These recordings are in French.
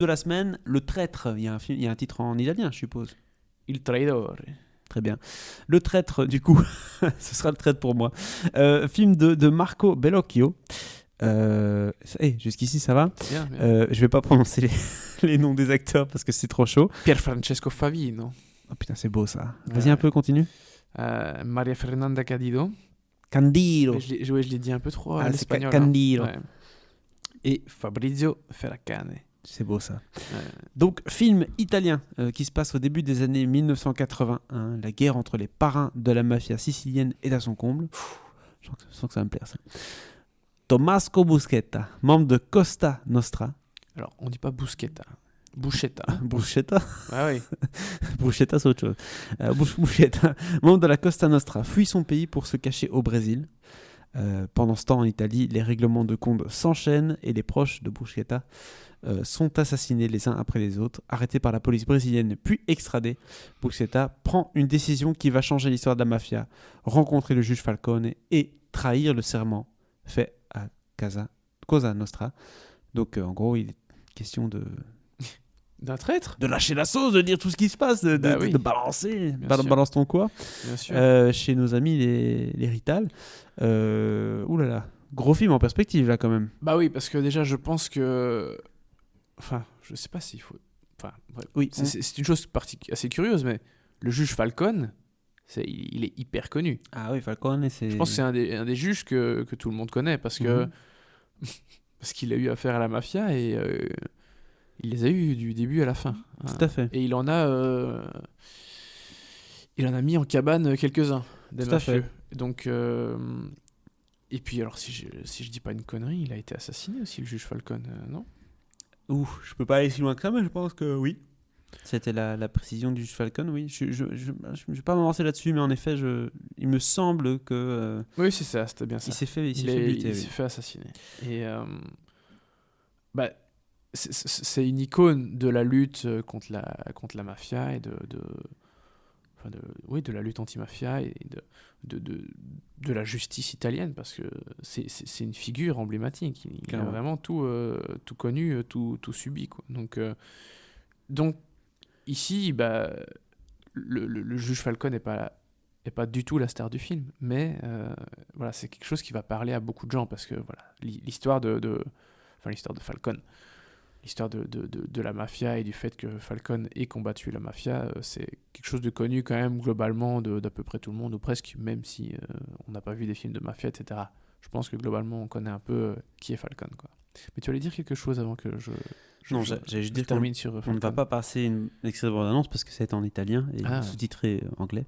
de la semaine, Le Traître. Il y a un titre en italien, je suppose. Il traidore. Très bien. Le Traître, du coup, ce sera Le Traître pour moi. Film de Marco Bellocchio. Jusqu'ici, ça va. Bien, bien. Je vais pas prononcer les noms des acteurs parce que c'est trop chaud. Pier Francesco Favino. Oh putain, c'est beau ça. Vas-y un peu, continue. Maria Fernanda Cadido. Candilo. Mais je l'ai dit un peu trop à c'est l'espagnol. Candilo. Ouais. Et Fabrizio Ferracane. C'est beau ça. Donc, film italien qui se passe au début des années 1981. La guerre entre les parrains de la mafia sicilienne est à son comble. Je sens que ça va me plaire ça. Tommaso Buscetta, membre de Costa Nostra. Alors, on dit pas Buscetta. Bouchetta. Bruschetta. Ah oui. Bruschetta, c'est autre chose. Bruschetta, membre de la Costa Nostra, fuit son pays pour se cacher au Brésil. Pendant ce temps, en Italie, les règlements de compte s'enchaînent et les proches de Bruschetta sont assassinés les uns après les autres, arrêtés par la police brésilienne puis extradés. Bruschetta prend une décision qui va changer l'histoire de la mafia, rencontrer le juge Falcone et trahir le serment fait à Cosa Nostra. Donc en gros, il est question D'un traître. de lâcher la sauce, de dire tout ce qui se passe, de balancer. Balance ton quoi. Bien sûr. Chez nos amis les Rital. Oulala, gros film en perspective là quand même. Bah oui, parce que déjà, je pense que... Enfin, je sais pas s'il faut... Enfin, bref. Oui, C'est une chose assez curieuse, mais le juge Falcone, il est hyper connu. Ah oui, Falcone, c'est... Je pense que c'est un des juges que tout le monde connaît, parce que parce qu'il a eu affaire à la mafia et il les a eu du début à la fin. Tout à fait. Et il en a mis en cabane quelques-uns des Tout à mafieux. fait. Donc et puis alors si je dis pas une connerie, il a été assassiné aussi le juge Falcone, non? Je peux pas aller si loin que ça, mais je pense que oui. C'était la précision du juge Falcone, oui. Je vais pas m'avancer là-dessus, mais en effet, il me semble que Oui, c'est ça, c'était bien ça. il s'est fait buter. Il s'est fait assassiner. Et bah, c'est une icône de la lutte contre la mafia et de la lutte anti-mafia et de la justice italienne, parce que c'est une figure emblématique. Il a vraiment tout connu, tout subi, quoi. Donc ici, bah, le juge Falcone n'est pas du tout la star du film, mais voilà, c'est quelque chose qui va parler à beaucoup de gens, parce que voilà, l'histoire de Falcone, l'histoire de la mafia et du fait que Falcone ait combattu la mafia, c'est quelque chose de connu quand même globalement d'à peu près tout le monde, ou presque, même si on n'a pas vu des films de mafia, etc. Je pense que globalement on connaît un peu qui est Falcone, quoi. Mais tu allais dire quelque chose avant que Non, j'allais juste dire termine sur on ne Falcone. va pas passer une extrait de bande-annonce parce que c'est en italien et sous-titré anglais.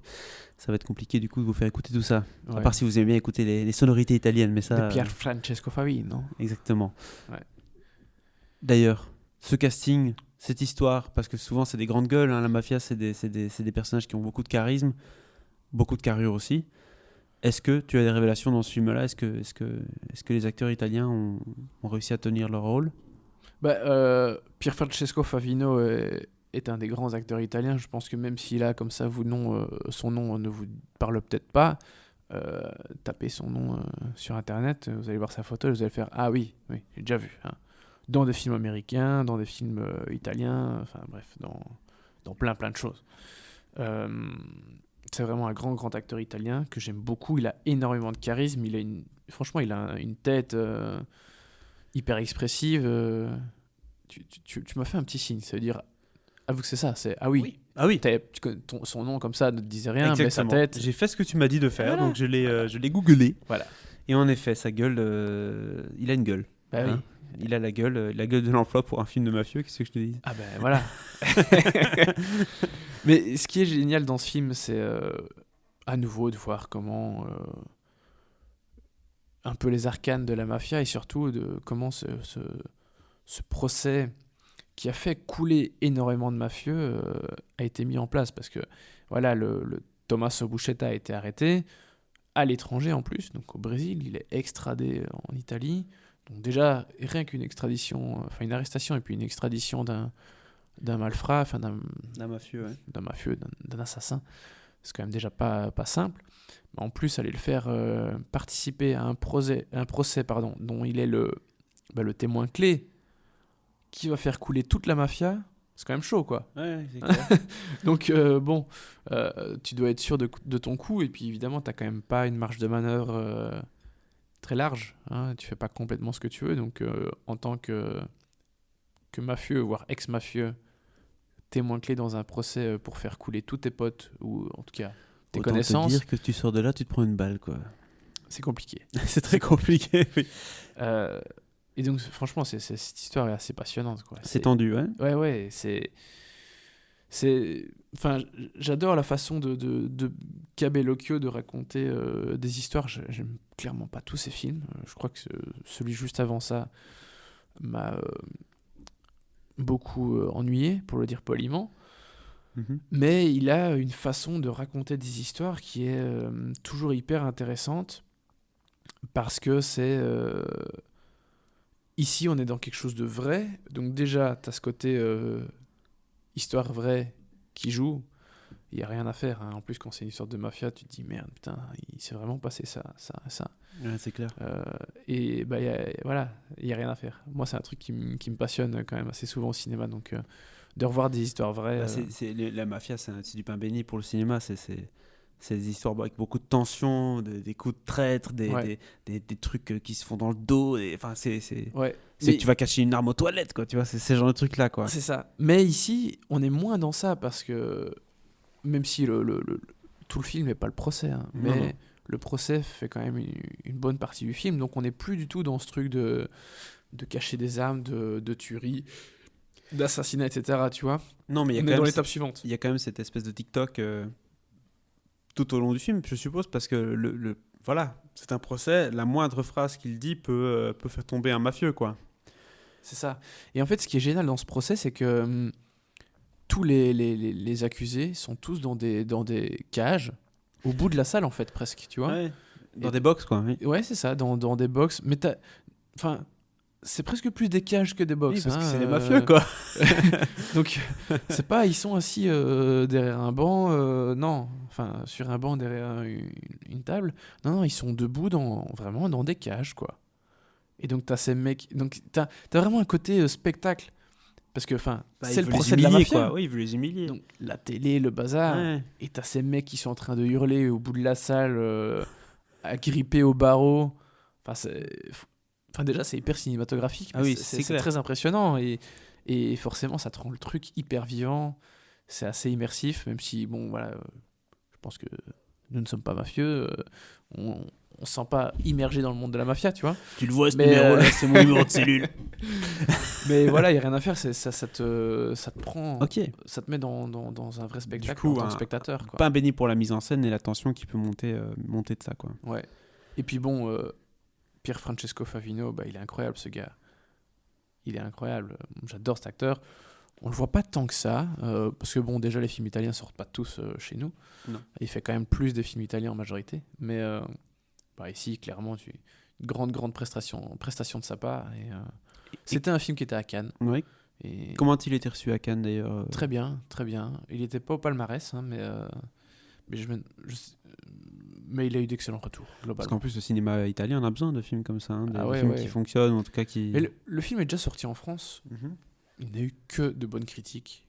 Ça va être compliqué du coup de vous faire écouter tout ça. Ouais. À part si vous aimez bien écouter les sonorités italiennes, mais ça... De Pier Francesco Favino, non? Exactement. Ouais. D'ailleurs, ce casting, cette histoire, parce que souvent c'est des grandes gueules, hein, la mafia c'est des personnages qui ont beaucoup de charisme, beaucoup de carrure aussi. Est-ce que tu as des révélations dans ce film-là? Est-ce que les acteurs italiens ont réussi à tenir leur rôle? Pier Francesco Favino est un des grands acteurs italiens. Je pense que même s'il a comme ça son nom ne vous parle peut-être pas, tapez son nom sur internet, vous allez voir sa photo, vous allez faire ah oui, j'ai déjà vu, hein. Dans des films américains, dans des films italiens, enfin bref, dans plein de choses. C'est vraiment un grand acteur italien que j'aime beaucoup. Il a énormément de charisme. Franchement, il a une tête hyper expressive. Tu m'as fait un petit signe. Ça veut dire, avoue que c'est ça. C'est ah oui. Ah oui. Son nom comme ça ne te disait rien, mais sa Exactement. tête. J'ai fait ce que tu m'as dit de faire, Voilà. donc je l'ai googlé. Voilà. Et en effet, sa gueule, il a une gueule. Bah oui. Il a la gueule de l'emploi pour un film de mafieux, qu'est-ce que je te dis? Ah ben voilà. Mais ce qui est génial dans ce film, c'est à nouveau de voir comment un peu les arcanes de la mafia, et surtout de comment ce procès qui a fait couler énormément de mafieux a été mis en place, parce que voilà, le Tommaso Buscetta a été arrêté à l'étranger en plus, donc au Brésil, il est extradé en Italie. Donc déjà, rien qu'une extradition, enfin une arrestation et puis une extradition d'un malfrat, enfin d'un mafieux, ouais. d'un mafieux, d'un assassin, c'est quand même déjà pas simple. En plus, aller le faire participer à un procès dont il est le témoin clé, qui va faire couler toute la mafia, c'est quand même chaud, quoi. Ouais, c'est clair. Donc, bon, tu dois être sûr de ton coup, et puis évidemment, t'as quand même pas une marge de manœuvre très large, hein. Tu fais pas complètement ce que tu veux, donc en tant que mafieux, voire ex-mafieux, témoin clé dans un procès pour faire couler tous tes potes, ou en tout cas tes Autant connaissances, te dire que tu sors de là, tu te prends une balle, quoi. c'est compliqué. C'est très compliqué, oui. Et donc, franchement, cette histoire est assez passionnante, quoi. C'est tendu, ouais. Ouais, enfin, j'adore la façon de Cabellocchio de raconter des histoires. J'aime clairement pas tous ses films. Je crois que celui juste avant ça m'a beaucoup ennuyé, pour le dire poliment. Mais il a une façon de raconter des histoires qui est toujours hyper intéressante, parce que c'est... Ici, on est dans quelque chose de vrai. Donc déjà, tu as ce côté histoire vraie qui joue. Il n'y a rien à faire, hein. En plus, quand c'est une histoire de mafia, tu te dis, merde, putain, il s'est vraiment passé ça. Ouais, c'est clair. Et bah, voilà, il n'y a rien à faire. Moi, c'est un truc qui me passionne quand même assez souvent au cinéma. Donc, de revoir des histoires vraies... La mafia, c'est du pain béni pour le cinéma. C'est des histoires avec beaucoup de tension, des coups de traître, des trucs qui se font dans le dos. Enfin, Ouais. C'est que tu vas cacher une arme aux toilettes, quoi. Tu vois, c'est ce genre de trucs-là, quoi. C'est ça. Mais ici, on est moins dans ça, parce que même si tout le film n'est pas le procès, hein, mais le procès fait quand même une bonne partie du film. Donc on n'est plus du tout dans ce truc de cacher des armes, de tuerie, d'assassinat, etc. Tu vois. Non, mais on est dans l'étape suivante. Il y a quand même cette espèce de TikTok tout au long du film, je suppose, parce que voilà, c'est un procès. La moindre phrase qu'il dit peut faire tomber un mafieux, quoi. C'est ça. Et en fait, ce qui est génial dans ce procès, c'est que tous les accusés sont tous dans des cages, au bout de la salle, en fait, presque, tu vois. Ouais, dans des box, quoi. Oui. Ouais, c'est ça, dans des box. Mais enfin, c'est presque plus des cages que des box. Oui, parce que hein, c'est les mafieux, quoi. Donc, c'est pas, ils sont assis derrière un banc, non, enfin, sur un banc derrière une table. Non, ils sont debout vraiment dans des cages, quoi. Et donc, t'as ces mecs. Donc, t'as vraiment un côté spectacle. Parce que, enfin, c'est le procès de la mafia. Quoi. Oui, il veut les humilier. Donc, la télé, le bazar. Ouais. Et t'as ces mecs qui sont en train de hurler au bout de la salle, agrippés au barreau. Enfin, déjà, c'est hyper cinématographique. Ah oui, c'est clair. très impressionnant. Et forcément, ça te rend le truc hyper vivant. C'est assez immersif, même si, bon, voilà, je pense que nous ne sommes pas mafieux. On se sent pas immergé dans le monde de la mafia, tu vois. Tu le vois, ce numéro-là, c'est mon numéro de cellule. Mais voilà, il n'y a rien à faire. Ça te prend. Ok. Ça te met dans un vrai spectacle, Du coup, en tant que spectateur, quoi. Pain béni pour la mise en scène et la tension qui peut monter de ça, quoi. Ouais. Et puis bon, Pier Francesco Favino, bah, il est incroyable, ce gars. Il est incroyable. J'adore cet acteur. On le voit pas tant que ça, parce que bon, déjà les films italiens sortent pas tous chez nous. Non. Il fait quand même plus des films italiens en majorité. Mais ici, clairement, une grande prestation de sa part. C'était un film qui était à Cannes. Oui. Et comment a-t-il été reçu à Cannes, d'ailleurs Très bien, très bien. Il n'était pas au palmarès, hein, mais il a eu d'excellents retours, globalement. Parce qu'en plus, le cinéma italien en a besoin de films comme ça, hein, Ah ouais, films ouais. qui fonctionnent, ou en tout cas qui... Mais le film est déjà sorti en France. Il n'a eu que de bonnes critiques.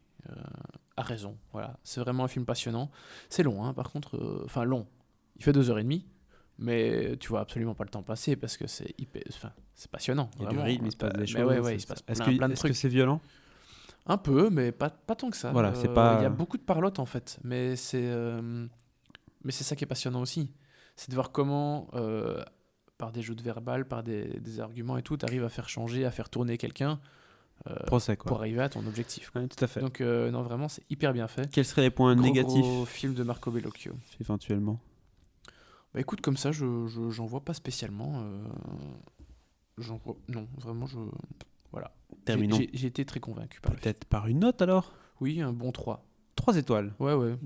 À raison, voilà. C'est vraiment un film passionnant. C'est long, hein, par contre. Enfin, long. Il fait 2h30, mais tu vois absolument pas le temps passer, parce que c'est passionnant. Il y a vraiment. du rythme, il se passe des choses. Ouais, il se passe plein de Est-ce trucs. que c'est violent? Un peu, mais pas tant que ça. Voilà, c'est pas... Il y a beaucoup de parlotte, en fait, mais c'est ça qui est passionnant aussi. C'est de voir comment, par des jeux de verbal, par des arguments et tout, tu arrives à faire changer, à faire tourner quelqu'un procès, quoi. pour arriver à ton objectif. Ouais, tout à fait. Donc, non, vraiment, c'est hyper bien fait. Quels seraient les points négatifs Gros film de Marco Bellocchio. éventuellement? Bah écoute, comme ça, j'en vois pas spécialement. Non, vraiment, voilà. Terminons J'ai été très convaincu par le film. peut-être par une note, alors? Oui, un bon 3. 3 étoiles. Ouais.